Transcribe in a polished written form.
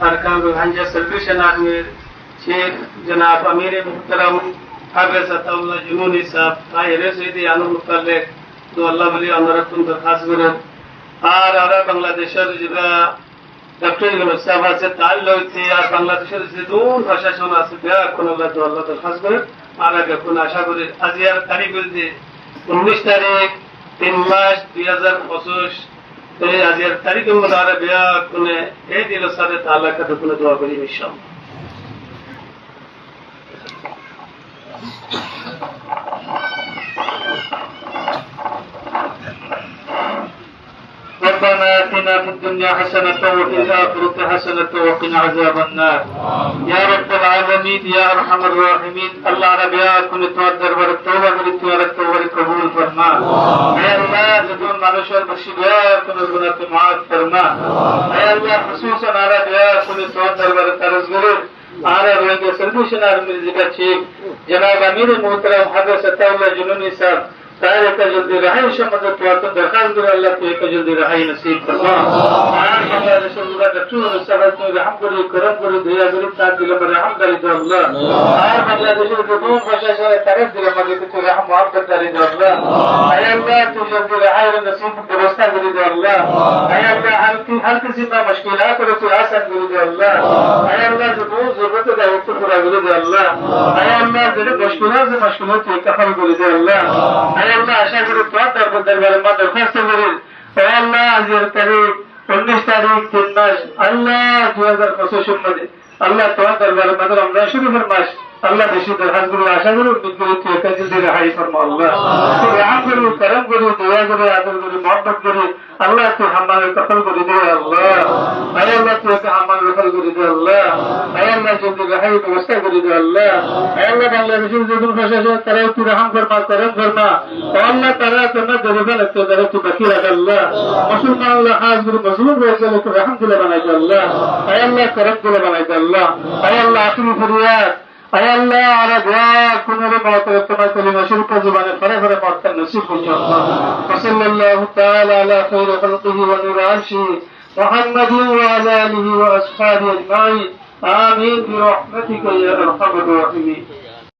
अरकान रुहानिया solution army Sheikh जनाब अमीर मुहतरम हाफिज अताउल्लाह जुनूनी साहब ताहिर सईदी आनु मुतल्लिक तो अल्लाह वली अमरकुम दरखास्त करें আর আমরা বাংলাদেশের যেটা ডক্টর ইউনুস সাহেব আছে তার লইতে আর বাংলাদেশের যে দূর প্রশাসন আছে এখন আল্লাহ তো আল্লাহ দরখাস্ত করে আর এখন আশা করি আজিয়ার তারিখ বলতে 19 তারিখ 3 মাস 2025 এই আজিয়ার তারিখের মধ্যে আর বিয়া কোনে এই দিল সাথে তাআলা কাছে কোনে দোয়া করি ইনশাআল্লাহ। ربنا آتنا في الدنيا حسنة وفي الآخرة حسنة وقنا عذاب النار يا رب العالمين يا أرحم الراحمين الله ربيا كن توادر ورتوبة ورتوبة قبول فرما يا الله جدون মানুষের মুশকিলাত কোন গুনাহকে maaf فرما يا الله خصوصا ربيا كن توادر ورترزগুলো আর রোগে সলিউশন আর মিউজিকা চিফ জনাব আমির মুহতারাম হাফেজ আতাউল্লাহ জুনুনি সাহেব तार एक जल्दी रहाई शमद तो तो दरखास्त कर अल्लाह को एक जल्दी रहाई नसीब फरमा आज बांग्लादेश का डॉक्टर साहब को रहम करो करम करो दया करो ताकि दिल पर रहम करे तो अल्लाह आज बांग्लादेश के दोनों प्रशासन तरफ दिल मगे तो रहम मोहब्बत करे तो अल्लाह आय अल्लाह तो जल्दी रहाई नसीब व्यवस्था करे तो अल्लाह आय अल्लाह हर किसी का मुश्किलात को तो आसान करे तो अल्लाह आय अल्लाह जो जरूरत है वो पूरा करे तो अल्लाह आय अल्लाह जो मुश्किलात से मुश्किलात को कफल करे तो अल्लाह अल्लाह आशा करो तो दरबार में दरखास्त करें अल्लाह আজির তারিখ 19 তারিখ 3 মাস अल्लाह 2025 में अल्लाह तो दरबार में रमजान शरीफের মাস अल्लाह বেশি দরখাস্ত করি আশা করি বিদ্যুৎ থেকে জলদি রেহাই ফরমা আল্লাহ তো রহম করো করম করো দয়া করো আদর করো मोहब्बत করো अल्लाह तो हमारे कफल করে দে আল্লাহ আয় আল্লাহ তো हमारे कफल করে দে আল্লাহ আয় আল্লাহ জলদি রেহাই ব্যবস্থা করে দে আল্লাহ আয় আল্লাহ বাংলাদেশের যে দুই প্রশাসন তারা তো রহম ফরমা করম ফরমা আল্লাহ তারা তোমার দরবারে লাগতে যারা তো বাকি রাখ আল্লাহ মুসলমান আল্লাহ খাস করে মজলুম হয়ে গেলে তো রহম করে বানাই দে আল্লাহ আয় আল্লাহ করম করে বানাই দে আল্লাহ আয় আল্লাহ আখিরি ফরিয়াদ আয় আল্লাহ আর দোয়া কুনরে মওত তোমার কলিমা শরীফ জবানে ফরে ফরে মওত নসিব করো আল্লাহ সাল্লাল্লাহু তাআলা আলা খায়রি খালকিহি ওয়া নূর আরশি মুহাম্মাদিন ওয়া আলা আলিহি ওয়া আসহাবিহি আজমাইন আমিন বিরহমাতিকা ইয়া আরহামার রাহিমিন।